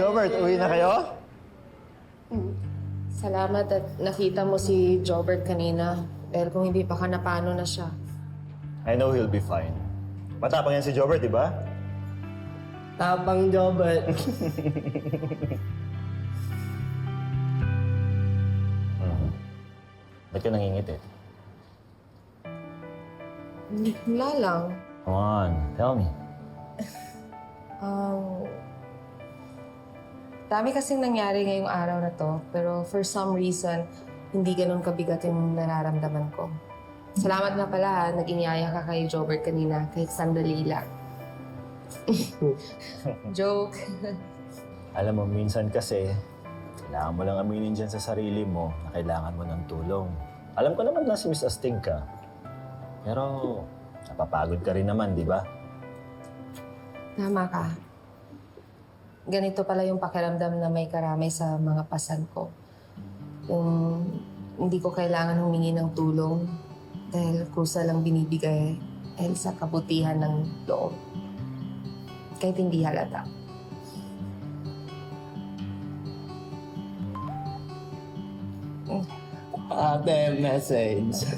Jobert, uwi na kayo? Salamat at nakita mo si Jobert kanina. Pero kung hindi pa ka napano na siya. I know he'll be fine. Matapang yan si Jobert, di ba? Tapang Jobert. Ba't ka nangingiti? Wala lang. Come on, tell me. Dami kasing nangyari ngayong araw na to. Pero for some reason, hindi ganun kabigat yung nararamdaman ko. Salamat na pala ha. Nag-inyaya ka kay Jobert kanina. Kahit sandali lang. Joke. Alam mo, minsan kasi, kailangan mo lang aminin dyan sa sarili mo na kailangan mo ng tulong. Alam ko naman na si Miss Astig ka. Pero, napapagod ka rin naman, di ba? Tama ka. Ganito pala yung pakiramdam na may karamay sa mga pasan ko. Yung hindi ko kailangan humingi ng tulong dahil kusa lang binibigay dahil sa kabutihan ng loob. Kahit hindi halata. Ate, message.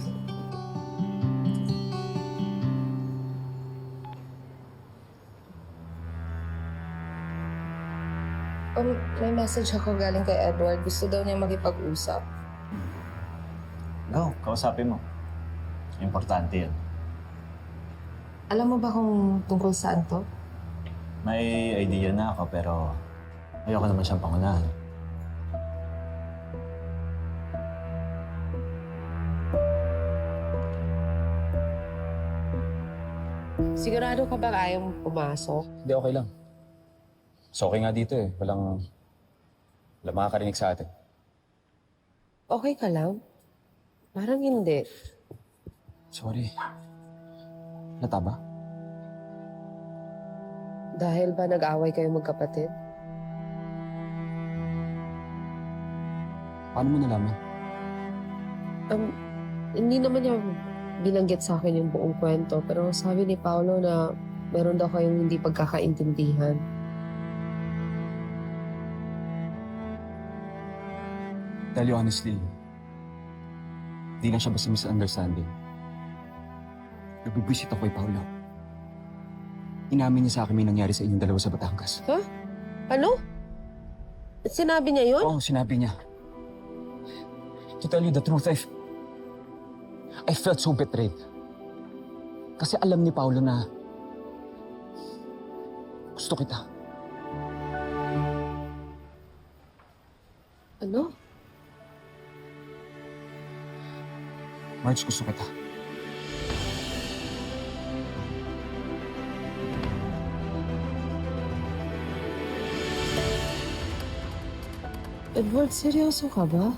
May message ako galing kay Edward. Gusto daw niya makipag-usap. Go, kausapin mo. Importante yun. Alam mo ba kung tungkol saan to? May idea na ako pero ayoko naman siyang pangunahan. Sigurado ka ba ayaw mong pumasok? Hindi, okay lang. So, okay nga dito eh. Walang makakarinig sa atin. Okay ka lang? Parang hindi. Sorry. Lata ba? Dahil ba nag-away kayo magkapatid? Paano mo nalaman? Hindi naman niya binanggit sa akin yung buong kwento. Pero sabi ni Paolo na meron daw kayong hindi pagkakaintindihan. Tell you honestly, di lang siya basta misunderstanding. Nabibwisit ako kay Paolo. Inamin niya sa akin may nangyari sa inyong dalawa sa Batangas. Ha? Ano? Sinabi niya yun? Oo, sinabi niya. To tell you the truth, I felt so betrayed. Kasi alam ni Paolo na gusto kita. Ano? Marge, gusto kita. Edward, seryoso ka ba?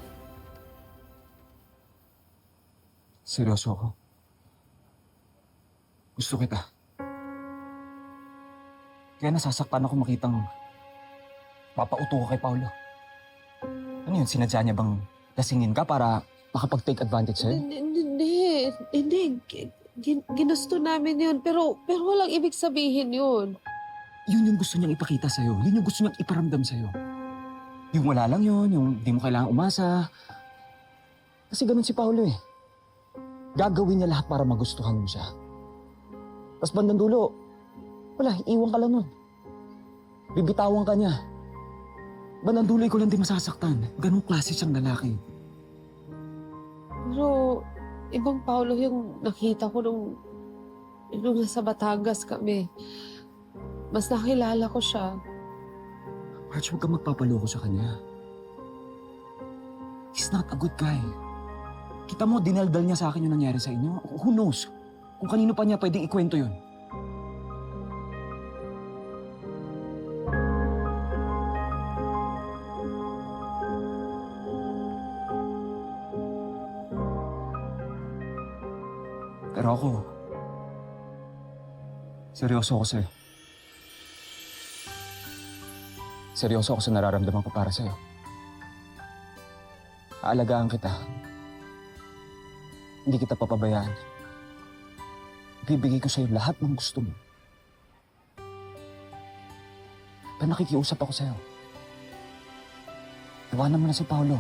Seryoso ako. Gusto kita. Kaya nasasaktan ako makitang papauto ka kay Paolo. Ano yun, sinadya niya bang lasingin ka para makapag-take advantage sa'yo? Hindi. Ginusto namin yun. Pero walang ibig sabihin yun. Yun yung gusto niyang ipakita sa'yo. Yun yung gusto niyang iparamdam sa'yo. Yung wala lang yun, yung di mo kailangang umasa. Kasi ganun si Paolo eh. Gagawin niya lahat para magustuhan mo siya. Tapos bandang dulo, wala, iwan ka lang nun. Bibitawan ka niya. Bandang dulo, ikaw lang di masasaktan. Ganong klase siyang lalaki. Pero ibang Paolo yung nakita ko nung nasa Batangas kami. Mas nakilala ko siya. Marge, huwag kang magpapaloko sa kanya. He's not a good guy. Kita mo, dinaldal niya sa akin yung nangyari sa inyo. Who knows? Kung kanino pa niya pwedeng ikwento yun. Pero ako, seryoso ako sa'yo. Seryoso ako sa nararamdaman ko para sa'yo. Aalagaan kita. Hindi kita papabayaan. Bibigay ko sa'yo lahat ng gusto mo. Pero nakikiusap ako sa'yo. Iwanan mo na si Paolo.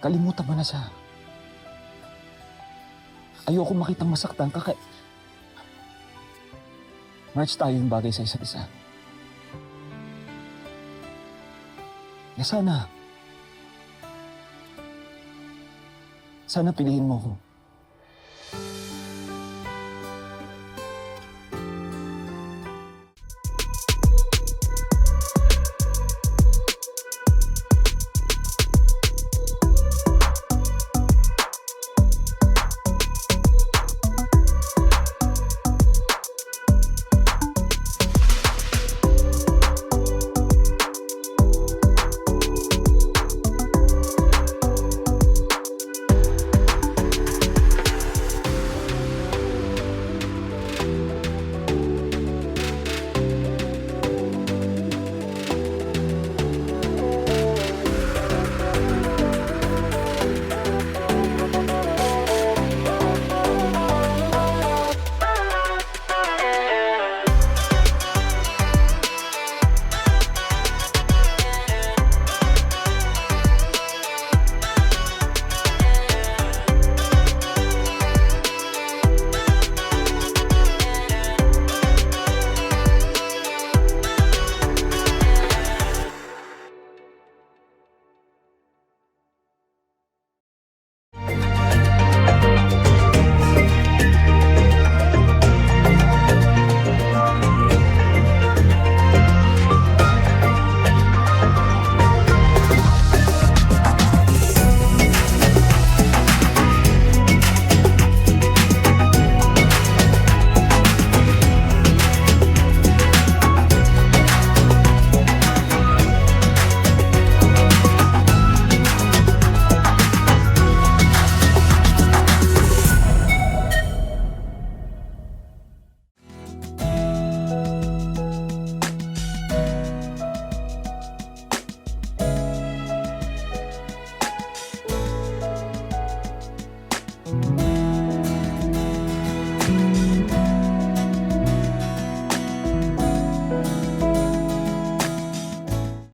Kalimutan mo na siya. Ayoko makitang masaktan ka March, tayo yung bagay sa isa't isa. Kaya sana piliin mo ko.